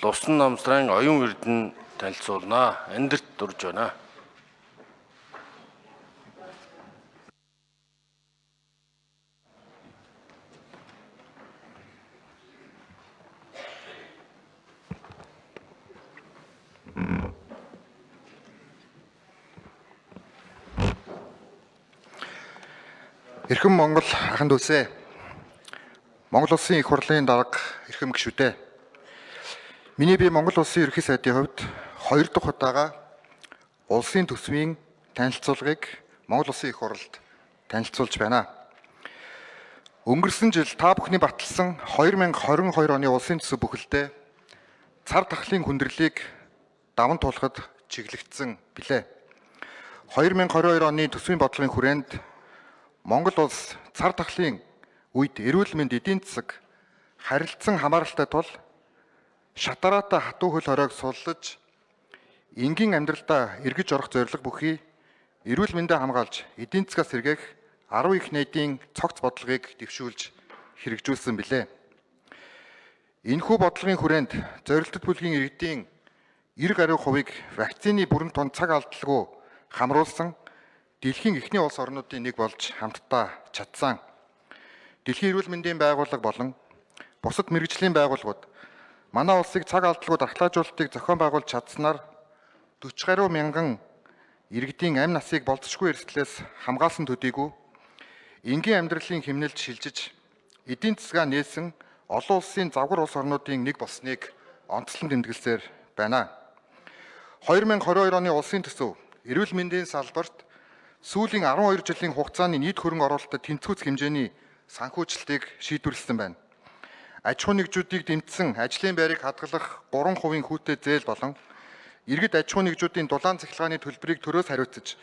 Лувсан намсрын оюун эрдэнэ танилцуулнаа. Эндэрт дурж байна. Эрхэм Монгол ахын дүүсээ. Монгол Улсын их хурлын дарга эрхэм гишүүдээ. Миний бие Монгол Улсын ерөнхий сайдын хувьд 2 дахь удаага улсын төсвийн танилцуулгыг Монгол Улсын их хурлд танилцуулж байна. Өнгөрсөн жил та бүхний баталсан 2022 оны улсын төсөв бүхэлдээ цар тахлын хүндрэлийг даван туулахад чиглэгдсэн билээ. 2022 оны төсвийн бодлогын хүрээнд Монгол улс цар тахлын үед эрүүл мэнд, эдийн засаг харилцан хамааралтай тул шатараатай хатуу хөл хоройг суллаж энгийн амьдралдаа эргэж орох зорилго бүхий эрүүл мэндээ хамгаалж эдийн засгаас сэргээх 10 их найдын цогц бодлогыг дэвшүүлж хэрэгжүүлсэн билээ. Энэхүү бодлогын хүрээнд зорилттой бүлгийн иргэдийн 90% вакцины бүрэн тун цаг алдалгүй хамруулсан дэлхийн эхний улс орнуудын нэг болж хамтдаа чадсан. Дэлхийн эрүүл мэндийн байгууллага болон бусад мэргэжлийн байгууллагууд манай улсыг цаг алдалгүй дархлаажуулалтыг зохион байгуулж чадсанаар 40 гаруй мянган иргэдийн амь насыг болцсохгүй эрсдлээс хамгаалсан төдийгүй энгийн амьдралын хэмнэлд шилжиж эдийн засгаа нээсэн олон улсын завгар улс орнуудын нэг болсныг онцлон тэмдэглэсээр байна. 2022 оны улсын төсөв эрүүл мэндийн салбарт сүүлийн 12 жилийн хугацааны нийт хөрөнгө оруулалтад тэнцвүүц хэмжээний санхүүжилтийг шийдвэрлэсэн байна. Аж ахуй нэгжүүдийг дэмжсэн ажлын байрыг хадгалах 3% хүүтэй зээл болон иргэд аж ахуй нэгжүүдийн дулаан цахилгааны төлбөрийг төрөөс хариуцаж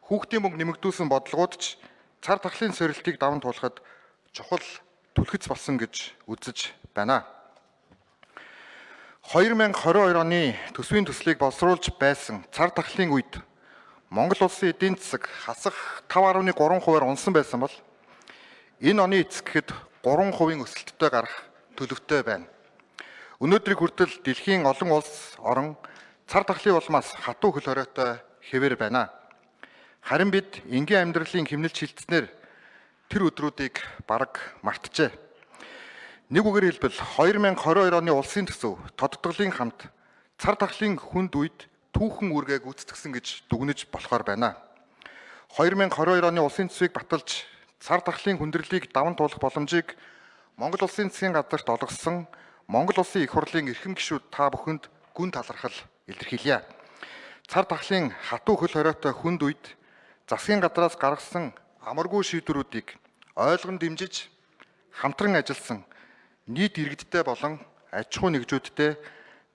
хүүхдийн мөнгө нэмэгдүүлсэн бодлогууд ч цар тахлын сорилтыг даван туулахад чухал түлхэц болсон гэж үзэж байна. 2022 оны төсвийн төслийг боловсруулж байсан цар тахлын үед Монгол улсын эдийн засаг хасах 5.3%-аар унсан байсан бол энэ оны эцгэхэд 3% өсөлттэй гарах төлөвтэй байна. Өнөөдрийг хүртэл дэлхийн олон улс орон цар тахлын улмаас хатуу хөл хоройтой хэвээр байна. Харин бид энгийн амьдралын хэмнэлд шилжснээр тэр өдрүүдийг бараг мартжээ. Нэг үгээр хэлбэл 2022 оны улсын төсөв тодтголын хамт цар тахлын хүнд үед түүхэн үүргээ гүйцэтгсэн гэж дүгнэж болохоор байна. 2022 оны улсын төсвийг баталж цар тахлын хүндрэлийг даван туулах боломжийг Монгол Улсын засгийн газарт олгосон Монгол Улсын их хурлын эрхэм гишүүд та бүхэнд гүн талархал илэрхийлье. Цар тахлын хатуу хөл хоройтой хүнд үед засгийн газраас гаргасан амаргүй шийдвэрүүдийг ойлгон дэмжиж хамтран ажилласан нийт иргэдтэй болон аж ахуй нэгжүүдтэй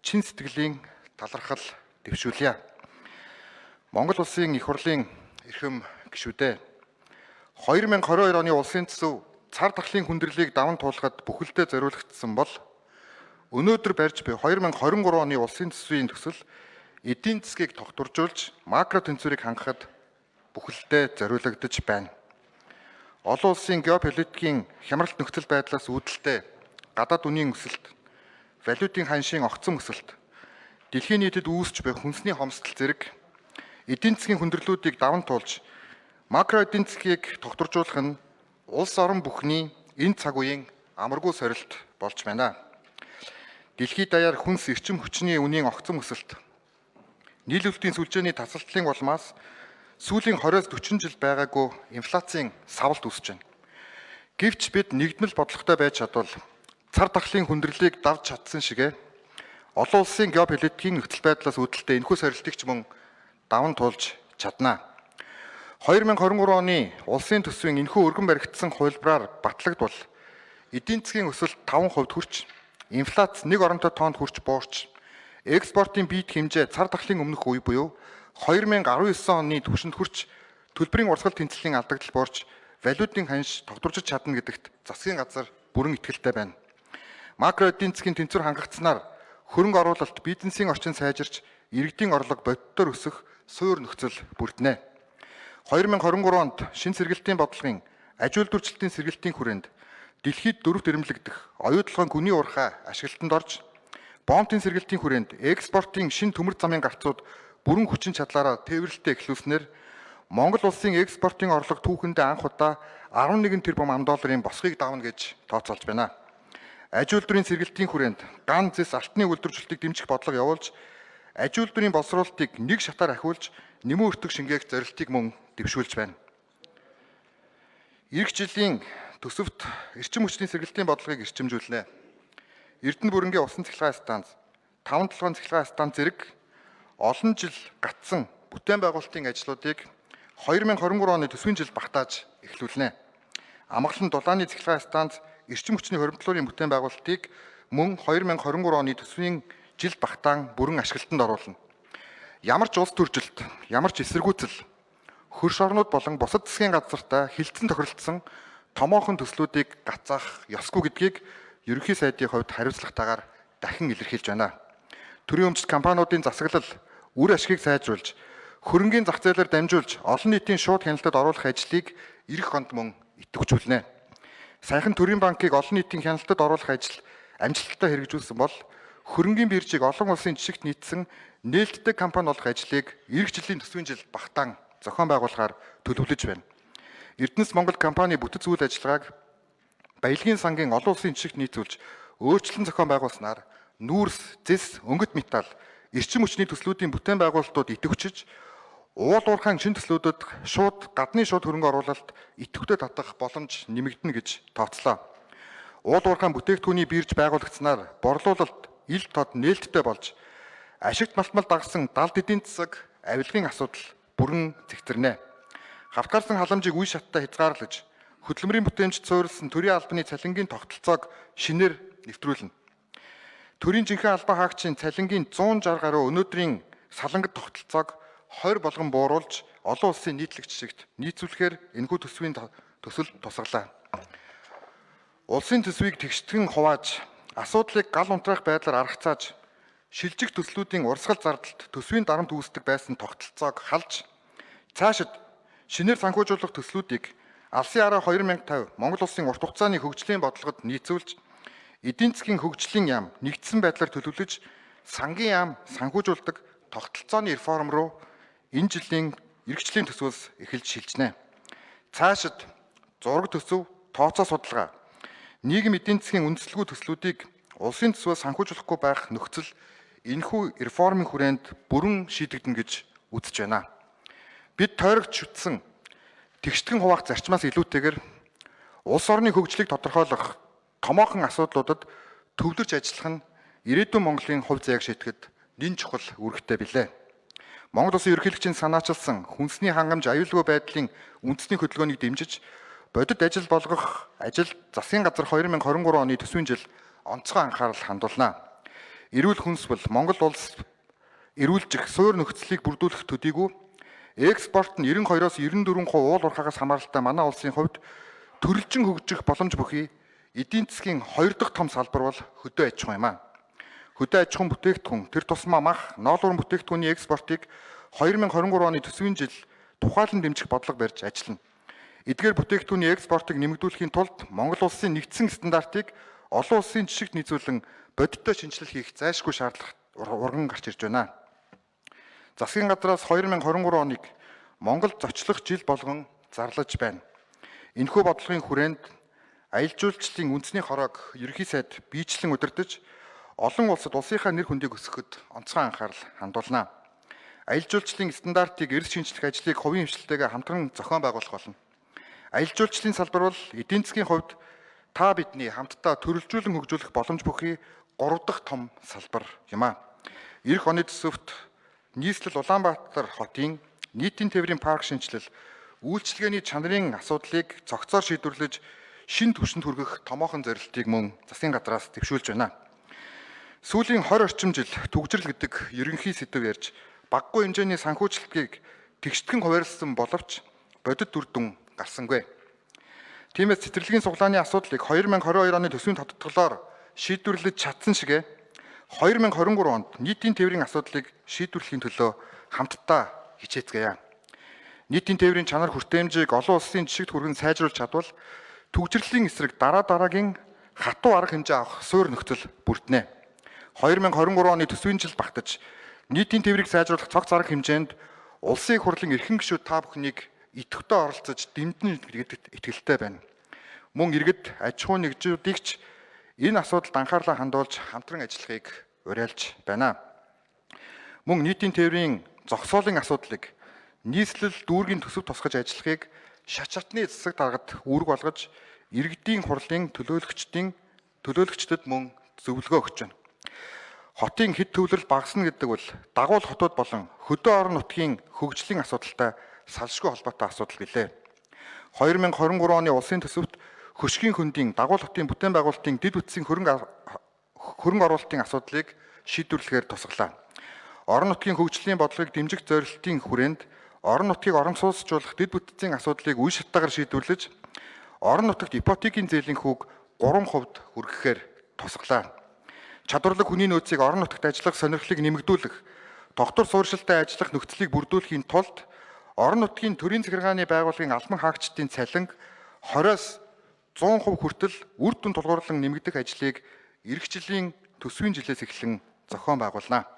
чин сэтгэлийн талархал дэвшүүлье. Монгол Улсын их хурлын эрхэм гишүүдээ 2022 оны улсын төсөв цар тахлын хүндрэлийг даван туулахад бүхэлдээ зориулагдсан бол өнөөдөр барьж буй 2023 оны улсын төсвийн төсөл эдийн засгийг тогтворжуулж макро тэнцвэрийг хангахад бүхэлдээ зориулагдаж байна. Олон улсын геополитикийн хямралт нөхцөл байдлаас үүдэлтэй гадаад үнийн өсөлт, валютын ханшийн огцом өсөлт, дэлхийн нийтэд үүсч буй хүнсний хомсдол зэрэг эдийн засгийн хүндрэлүүдийг даван туулж макро эдийн засгийг тогтворжуулах нь улс орон бүхний энэ цаг үеийн амаргүй сорилт болж байна. Дэлхийд даяар хүнс эрчим хүчний үнийн огцом өсөлт, нийлүүлэлтийн сүлжээний тасалдлын улмаас сүүлийн 20-40 жил байгаагүй инфляцийн савлт үүсэж байна. Гэвч бид нэгдмэл бодлоготой байж чадвал цар тахлын хүндрэлийг давж чадсан шигэ олон улсын геополитикийн нөхцөл байдлаас үүдэлтэй энэхүү сорилтыг ч мөн даван туулж чадна. 2023 оны улсын төсвийн энэхүү өргөн баригдсан хувилбараар батлагдвал эдийн засгийн өсөлт 5% хүрч, инфляц 1 оронтой тоонд хүрч буурч, экспортын биед хэмжээ цар тахлын өмнөх үе буюу 2019 оны түвшинд хүрч төлбөрийн урсгал тэнцлийн алдагдал буурч, валютын ханш тогтворжиж чадна гэдэгт засгийн газар бүрэн итгэлтэй байна. Макро эдийн засгийн тэнцвэр хангагдсанаар хөрөнгө оруулалт, бизнесийн орчин сайжирч, иргэдийн орлого бодитоор өсөх суур нөхцөл бүрднэ. 2023 онд шин сэргэлтийн бодлогын аж үйлдвэрчлэлтийн сэргэлтийн хүрээнд дэлхийд дөрөвт ирэмлэгдэх оюутлогын гүний урхай ашиглалтанд орж Бонтын сэргэлтийн хүрээнд экспортын шин төмөр замын гарцууд бүрэн хүчин чадлаараа тээвэрлэлтэй эхлүүлснээр Монгол улсын экспортын орлого түүхэндээ анх удаа 11 тэрбум ам.долларын босхийг давна гэж тооцоолж байна. Аж үйлдвэрийн сэргэлтийн хүрээнд ган зэс алтны үйлдвэрчлэлтийг дэмжих бодлого явуулж, аж үйлдвэрийн боловсруулалтыг нэг шатаар ахиулж, нэмэн өртөг шингээх зорилтыг мөн дэвшүүлж байна. Ирэх жилийн төсөвт эрчим хүчний сэргэлтийн бодлогыг эрчимжүүлнэ. Эрдэнэ бүрэнгийн усан цахилгаан станц, 5-7 цахилгаан станц зэрэг олон жил гатсан бүтээн байгуулалтын ажлуудыг 2023 оны төсвийн жил багтааж эхлүүлнэ. Амгалан дулааны цахилгаан станц эрчим хүчний хоригдлын бүтээн байгуулалтыг мөн 2023 оны төсвийн жил багтаан бүрэн ашиглалтанд оруулна. Ямар ч улс төржилт, ямар ч эсэргүүцэл, хөрш орнууд болон бусад засгийн газартаа хилцэн тохиролцсон томоохон төслүүдийг гацаах ёсгүй гэдгийг ерөнхий сайдын хувьд хариуцлагатайгаар дахин илэрхийлж байна. Төрийн өмчт компаниудын засаглал, үр ашгийг сайжруулж, хөрөнгийн зах зээлээр дамжуулж олон нийтийн шууд хяналтад оруулах ажлыг эх онд мөн идэвхжүүлнэ. Саяхан Төрийн банкыг олон нийтийн хяналтад оруулах ажил амжилттай хэрэгжүүлсэн бол хөрөнгийн биржийг олон улсын жишгт нийцсэн нээлттэй компани болох ажлыг эх жилийн төсвийн жил багтаан зохион байгуулахаар төлөвлөж байна. Эрдэнэс Монгол компани бүтэц үйл ажиллагааг баялагын сангийн олон улсын жишгт нийцүүлж өөрчлөлт зохион байгуулснаар нүүрс, зэс, өнгөт металл, эрчим хүчний төслүүдийн бүтээн байгуулалтууд идэвхжиж, уул уурхайн шин төслүүдэд шууд гадны шууд хөрөнгө оруулалт идэвхтэй татах боломж нэмэгдэнэ гэж тооцлоо. Уул уурхайн бүтээгдэхүүний бирж байгуулагдсанаар борлуулалт ил тод нээлттэй болж, ашигт малтмал дагсан далд эдийн засаг, авилгын асуудал бүрэн зэгцэрнэ. Хавтгаарсан халамжийг үе шаттай хязгаарлаж, хөдөлмөрийн бүтээмжид суурилсан төрийн албаны цалингийн тогтолцоог шинээр нэвтрүүлнэ. Төрийн жинхэнэ албан хаагчийн цалингийн 160 гаруй өнөөдрийн салангат тогтолцоог 20 болгон бууруулж олон улсын нийтлэг жишгт нийцүүлэхээр энэхүү төсвийн төсөл тусгалаа. Улсын төсвийг тэгштгэн хувааж, асуудлыг гал унтраах байдлаар аргацааж, шилжих төслүүдийн урсгал зардалд төсвийн дарамт үүсдэг байсан тогтолцоог халж, цаашид шинээр санхүүжуулах төслүүдийг Алсын араа 2050 Монгол улсын урт хугацааны хөгжлийн бодлогод нийцүүлж, эдийн засгийн хөгжлийн яам нэгдсэн байдлаар төлөвлөж, сангийн яам санхүүжүүлдэг тогтолцооны реформ руу энэ жилийн эрхчлэлийн төсвөөс эхэлж шилжнэ. Цаашид зураг төсөв, тооцоо судалгаа, нийгэм эдийн засгийн үндэслэлгүй төслүүдийг улсын төсвөөс санхүүжүүлэхгүй байх нөхцөл энэхүү реформын хүрээнд бүрэн шийдэгдэнэ гэж үзэж байна. Бид тойрогч шүтсэн тэгштгэн хуваах зарчмаас илүүтэйгээр улс орны хөгжлийг тодорхойлох томоохон асуудлуудад төвлөрч ажиллах нь ирээдүйн Монголын хувь заяаг шийдэхэд нэн чухал үүрэгтэй билээ. Монгол улсын ерөнхийлөгчийн санаачилсан хүнсний хангамж аюулгүй байдлын үндэсний хөдөлгөөнийг дэмжиж, бодит ажил болгох ажил засгийн газар 2023 оны төсвийн жил онцгой анхаарал хандуулна. Эрүүл хүнс бол Монгол улс эрүүлжих суур нөхцөлийг бүрдүүлэх төдийгүй экспорт нь 92-оос 94% уул уурхаагаас хамааралтай манай улсын хувьд төрөлжин хөгжих боломж бүхий эдийн засгийн 2 дахь том салбар бол хөдөө аж ахуйн юм а. Хөдөө аж ахуйн бүтээгдэхүүн, тэр тусмаа мах, ноолуурын бүтээгдэхүүний экспортыг 2023 оны төсвийн жил тухайлан дэмжих бодлого барьж ажиллана. Эдгээр бүтээгдэхүүний экспортыг нэмэгдүүлэхийн тулд Монгол улсын нэгдсэн стандартыг олон улсын жишгт нийцүүлэн бодиттой шинжилэл хийх зайлшгүй шаардлага урган гарч ирж байна. Засгийн газраас 2023 оныг Монгол зочлох жил болгон зарлаж байна. Энэхүү бодлогын хүрээнд аялал жуулчлалын үндэсний хороог ерөнхий сайд биечлэн удирдах, олон улсад улсынхаа нэр хүндийг өсгөхөд онцгой анхаарал хандуулна. Аялал жуулчлалын стандартыг эрс шинжлэх ажлыг хувийн хвшилтэйгээ хамтран зохион байгуулах болно. Аялал жуулчлалын салбар бол эдийн засгийн хувьд та бидний хамтдаа төрөлжүүлэн хөгжүүлэх боломж бүхий 3 дахь том салбар юм а. Ирэх оны төсөвт нийслэл Улаанбаатар хотын нийтийн тээврийн парк шинжилэл, үйлчилгээний чанарын асуудлыг цогцоор шийдвэрлэж шин түвшинд хүргэх томоохон зорилтыг мөн засгийн газраас дэвшүүлж байна. Сүүлийн 20 орчим жил түгжрэл гэдэг ерөнхий сэдэв ярьж багагүй хэмжээний санхүүжилтгийг тэгштгэн хуваарлсан боловч бодит үр дүн гарсангүй. Тиймээс цэцэрлэгийн суглааны асуудлыг 2022 оны төсвийн тодтголоор шийдвэрлэж чадсан шигэ 2023 онд нийтийн тээврийн асуудлыг шийдвэрлэхийн төлөө хамтдаа хичээцгээе. Нийтийн тээврийн чанар хүртээмжийг олон улсын жишгт хүргэн сайжруулж чадвал түгжрлийн эсрэг дараагийн хатуу арга хэмжээ авах суурь нөхцөл бүрднэ. 2023 оны төсвийн жил багтаж нийтийн тээврийг сайжруулах цог зараг хэмжээнд улсын их хурлын эрхэм гишүүд та бүхнийг идэвхтэй оролцож дэмдэн гэдэгт итгэлтэй байна. Мөн иргэд аж ахуйн нэгжүүдийг ч энэ асуудалд анхаарлаа хандуулж хамтран ажиллахыг уриалж байна. Мөн нийтийн тээврийн зогсоолын асуудлыг нийслэл дүүргийн төсөв тусгаж ажиллахыг шат шатны засаг даргад үүрэг болгож иргэдийн хурлын төлөөлөгчдөд мөн зөвлөгөө өгч байна. Хотын хэд төвлөрөл багасна гэдэг бол дагуул хотууд болон хөдөө орон нутгийн хөгжлийн асуудалтай салшгүй холбоотой асуудал гэлээ. 2023 оны улсын төсөвт хөшгийн хөндийн дагуул хотын бүтээн байгуулалтын дэд бүтцийн хөрөнгө оруулалтын асуудлыг шийдвэрлэхээр тусглаа. Орон нутгийн хөгжлийн бодлогыг дэмжих зорилтын хүрээнд орон нутгийг оромсуулжуулах дэд бүтцийн асуудлыг үе шатаагаар шийдвэрлэж орон нутагт ипотекийн зээлийн хүүг 3% хүргэхээр тусглаа. Чадварлаг хүний нөөцийг орон нутагт ажиллах сонирхлыг нэмэгдүүлэх, тогтвор суурьшилтай ажиллах нөхцөлийг бүрдүүлэхийн тулд орон нутгийн төрийн захиргааны байгууллагын албан хаагчдын цалинг 20-аас 100% хүртэл үр дүн тулгуурлан нэмэгдэх ажлыг эх жилийн төсвийн жилээс эхлэн зохион байгуулнаа.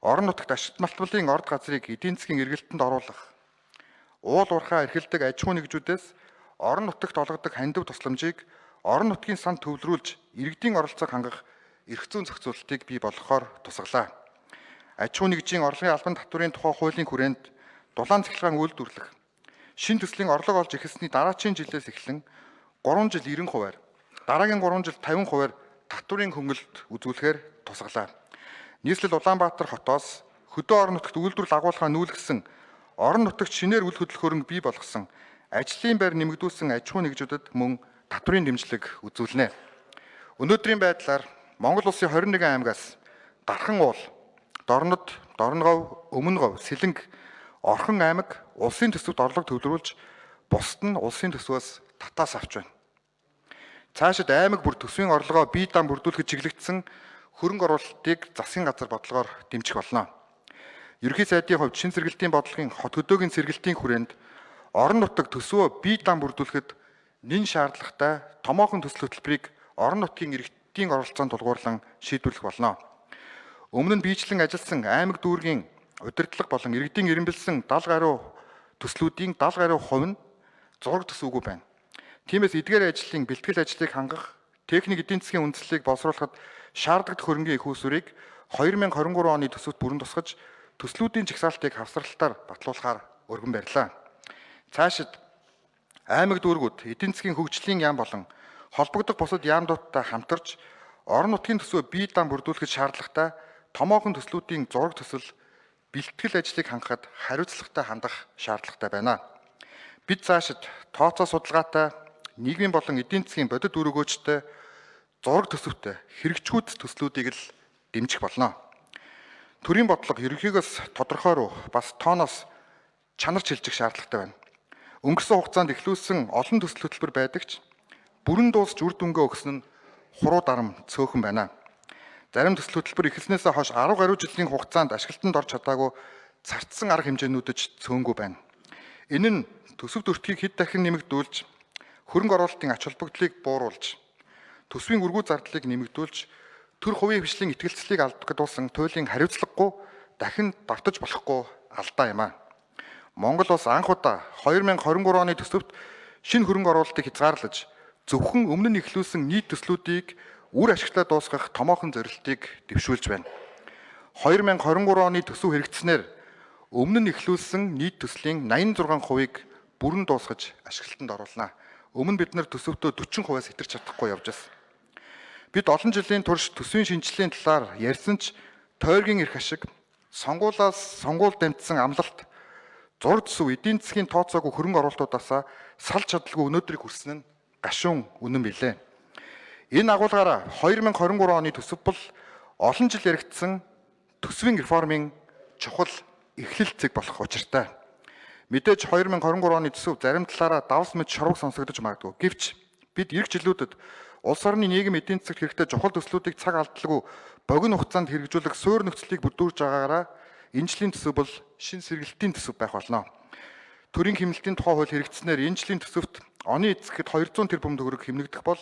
Орон нутагт ашигт малтмалын орд газрыг эдийн засгийн эргэлтэнд оруулах, уул уурхай эрхэлдэг аж ахуйн нэгжүүдээс орон нутагт олгодог хандив тусламжийг орон нутгийн санд төвлөрүүлж иргэдийн оролцоог хангах эрх зүйн зохицуулалтыг бий болгохоор тусглаа. Аж ахуйн нэгжийн орлогын албан татврын тухай хуулийн хүрээнд дулаан цахилгаан үйлдвэрлэх, шинэ төслийн орлого олж эхэлсний дараачийн жилээс эхлэн 3 жил 90%-аар, дараагийн 3 жил 50%-аар татврын хөнгөлөлт үзүүлэхээр тусглаа. Нийслэл Улаанбаатар хотоос хөдөө орон нутагт үйлдвэрлэл агуулгаа нүүлгсэн, орон нутагт шинээр үл хөдлөх хөрөнгө бий болгосон, ажлын байр нэмэгдүүлсэн аж ахуйн нэгжүүдэд мөн татврын дэмжлэг үзүүлнэ. Өнөөдрийн байдлаар Монгол улсын 21 аймагаас Дархан уул, Дорнод, Дорногов, Өмнөгов, Сэлэнг, Орхон аймаг улсын төсөвт орлого төвлөрүүлж, бусад нь улсын төсвөөс татаас авч байна. Цаашид аймаг бүр төсвийн орлогоо бие даан бүрдүүлэхэд чиглэгдсэн хөрөнгө оруулалтыг засгийн газар бодлогоор дэмжих болно. Ерөнхий сайдын хувьд шин сэргэлтийн бодлогын хот хөдөөгийн сэргэлтийн хүрээнд орон нутаг төсвөө бие даан бүрдүүлэхэд нэн шаардлагатай томоохон төсөл хөтөлбөрийг орон нутгийн иргэдийн оролцоонд тулгуурлан шийдвэрлэх болно. Өмнө нь биечлэн ажилласан аймаг дүүргийн удирдлага болон иргэдийн ирэмбэлсэн 70 гаруй төслүүдийн 70 гаруй хувь нь зураг төсвүүгүй байна. Тиймээс эдгээр ажлын бэлтгэл ажлыг хангах, техник эдийн засгийн үндэслэлийг боловсруулахад шаардлагатай хөрөнгийн их усүрийг 2023 оны төсөвт бүрэн тусгаж, төслүүдийн жагсаалтыг хавсралтаар батлуулахаар өргөн барьлаа. Цаашид аймаг дүүргүүд эдийн засгийн хөгжлийн яам болон холбогдох бусад яамдуудтай хамтарч орон нутгийн төсвөө бие даан бүрдүүлэхэд шаардлагатай томоохон төслүүдийн зураг төсөл бэлтгэл ажлыг хангахад хариуцлагатай хандах шаардлагатай байна. Бид цаашид тооцоо судалгаатай нийгмийн болон эдийн засгийн бодит үр өгөөжтэй зураг төсөвтэй хэрэгжгүйц төслүүдийг л дэмжих болно. Төрийн бодлого ерөнхийгөөс тодорхой руу бас тооноос чанарч хэлжих шаардлагатай байна. Өнгөрсөн хугацаанд эхлүүлсэн олон төсөл хөтөлбөр байдаг ч бүрэн дуусч үр дүнгээ өгсөн нь хуруу дарам цөөхөн байна. Зарим төсөл хөтөлбөр эхэлснээс хойш 10 гаруй жилийн хугацаанд ашиглалтанд орж чадаагүй цартсан арга хэмжээнүүд ч цөөнгүй байна. Энэ нь төсөв төртгийг хэд дахин нэмэгдүүлж, хөрөнгө оруулалтын ач холбогдлыг бууруулж, төсвийн үргүү зардлыг нэмэгдүүлж, төр хувийн хвшлийн итгэлцлийг алдуулсан туйлын хариуцлагагүй дахин давтаж болохгүй алдаа юм а. Монгол улс анх удаа 2023 оны төсөвт шинэ хөрөнгө оруулалтыг хязгаарлаж, зөвхөн өмнө нь эхлүүлсэн нийт төслүүдийг үр ашигтай дуусгах томоохон зорилтыг дэвшүүлж байна. 2023 оны төсөв хэрэгжснээр өмнө нь эхлүүлсэн нийт төслийн 86%-ийг бүрэн дуусгаж ашиглалтанд оруулнаа. Өмнө бид нар төсөвтөө 40%-аас хэтэрч чадахгүй явж байсан. Бид олон жилийн турш төсвийн шинжилгээний талаар ярьсан ч тойргийн эрх ашиг, сонгуулиас сонгуульд дамжсан амлалт, зураг төсөв эдийн засгийн тооцоогүй хөрөнгө оруулалтуудаасаа салж чадалгүй өнөөдрийг хүрсэн нь гашуун үнэн билээ. Энэ агуулгаараа 2023 оны төсөв бол олон жил яригдсан төсвийн реформын чухал эхлэл цэг болох учиртай. Мэдээж 2023 оны төсөв зарим талаараа давс мэд шорвог сонсогдож магадгүй. Гэвч бид эх жилүүдэд улс орны нийгэм эдийн засагт хэрэгтэй чухал төслүүдийг цаг алдалгүй богино хугацаанд хэрэгжүүлэх суурь нөхцөлийг бүрдүүлж байгаагаараа энэ жилийн төсөв бол шин сэргэлтийн төсөв байх болно. Төрийн хэмнэлтийн тухай хууль хэрэгжснээр энэ жилийн төсөвт оны эцэхэд 200 тэрбум төгрөг хэмнэгдэх бол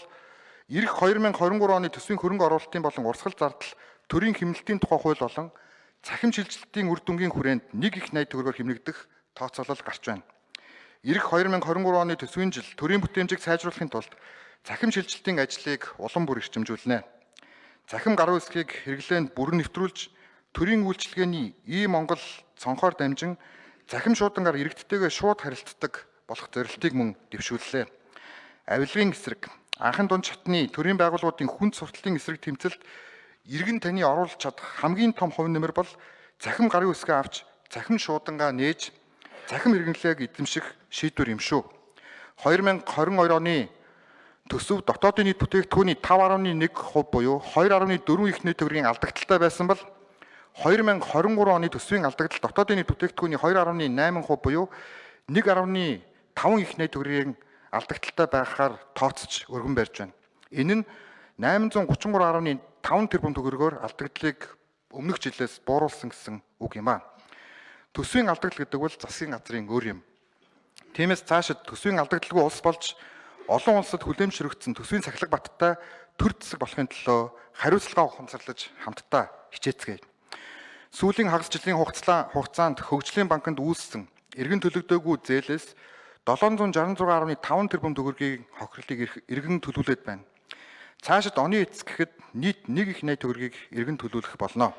эх 2023 оны төсвийн хөрөнгө оруулалтын болон урсгал зардал төрийн хэмнэлтийн тухай хууль болон цахим шилжилтийн үр дүнгийн хүрээнд 1 их 80 төгрөгөөр хэмнэгдэх тооцоолол гарч байна. Ирэх 2023 оны төсвийн жил төрийн бүтээмжийг сайжруулахын тулд цахим шилжилтийн ажлыг улам бүр эрчимжүүлнэ. Цахим гаруй эсхийг хэрэглээнд бүрэн нэвтрүүлж, төрийн үйлчилгээний Монгол цонхоор дамжин цахим шуудангаар иргэдтэйгээ шууд харилцдаг болох зорилтыг мөн дэвшүүллээ. Авилгын эсрэг, анхан дунд шатны төрийн байгууллагуудын хүнд сурталтын эсрэг тэмцэлд иргэн таны оруулж чадах хамгийн том хувь нэмэр бол цахим гаруй эсгээ авч цахим шуудангаа нээж цахим хэрэглээг эзэмших шийдвэр юм шүү. 2022 оны төсөв дотоодын нийт бүтээгдэхүүний 5.1% буюу 2.4 их нийт төгрөгийн алдагдaltaй байсан бол 2023 оны төсвийн алдагдал дотоодын нийт бүтээгдэхүүний 2.8% буюу 1.5 их нийт төгрөгийн алдагдaltaй байхаар тооцож өргөн барьж байна. Энэ нь 833.5 тэрбум төгрөгөөр алдагдлыг өмнөх жилээс бууруулсан гэсэн үг юм а. Төсвийн алдагдал гэдэг бол засгийн газрын өөр юм. Тиймээс цаашид төсвийн алдагдaltaгүй улс болж олон улсад хүлээмжшрэгдсэн төсвийн сахилга баттай төр засаг болохын төлөө хариуцлага ухамсарлаж хамтдаа хичээцгээе. Сүүлийн хагас жилийн хугацаанд Хөгжлийн банкнд үүссэн эргэн төлөгдөөгүй зээлээс 766.5 тэрбум төгрөгийн хохирлыг эргэн төлүүлээд байна. Цаашид оны эцэс гэхэд нийт 1 их 80 төгрөгийг эргэн төлүүлэх болно.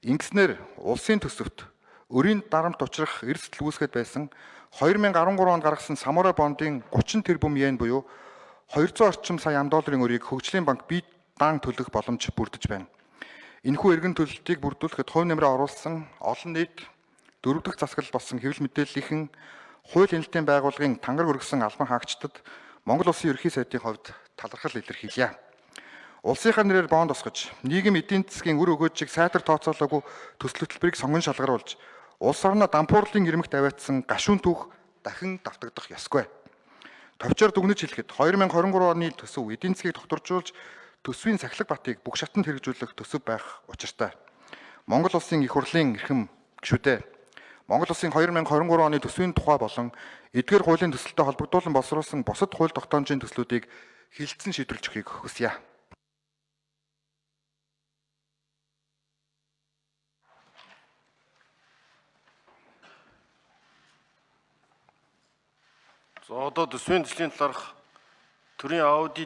Ингэснээр улсын төсөвт өрийн дарамт учрах эрсдэл үүсгэж байсан 2013 онд гаргасан Самурай бондын 30 тэрбум йен буюу 200 орчим сая ам.долларын өрийг Хөгжлийн банк бие даан төлөх боломж бүрдэж байна. Энэхүү эргэн төлөлтийг бүрдүүлэхэд хувь нэмрээ оруулсан олон нийт 4 дахь засаглал болсон хэвлэл мэдээллийнхэн хууль хяналтын байгууллагын тангар өргөсөн албан хаагчдад Монгол Улсын ерөнхий сайдын хувьд талархал илэрхийлье. Улсынхаа нэрээр бонд осгож, нийгэм эдийн засгийн үр өгөөжийг сайтар тооцоолоогүй төсөл хөтөлбөрийг сонгон шалгаруулж, улс орноо дампуурлын ирмэгт аваатсан гашуун түүх дахин давтагдах ёсгүй. Товчоор дүгнэж хэлэхэд 2023 оны төсөв эдийн засгийг докторжуулж, төсвийн сахилга батыг бүх шатанд хэрэгжүүлэх төсөв байх учиртай. Монгол Улсын их хурлын эрхэм гишүүдээ Монгол Улсын 2023 оны төсвийн тухай болон эдгээр хуулийн төсөлтөд холбогдуулан боловсруулсан бусад хууль тогтоомжийн төслүүдийг хилцэн шийдвэрлэж өгөхийг хүсье. За одоо төсвийн төслийн талаарх төрийн аудит